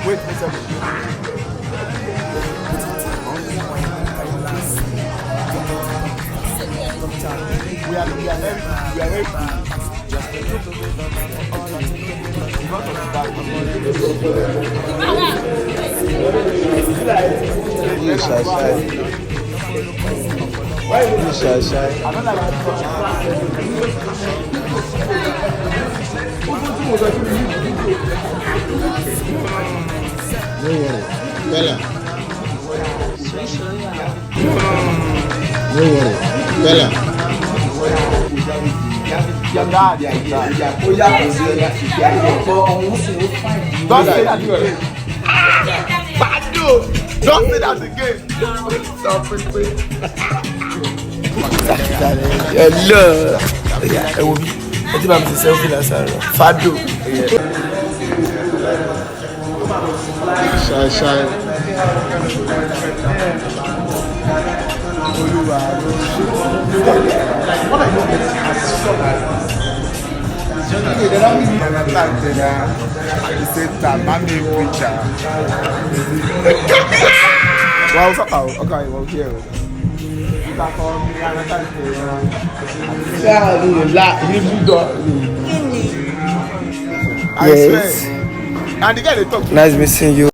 Wait a second. We are very Peller. No worry. Peller. Your dad. Don't say that again. Badu! Don't say that again. Hello. I will be. I think I'm selfie as Fado. Shy. Yes. And the guy they talk. Nice missing you.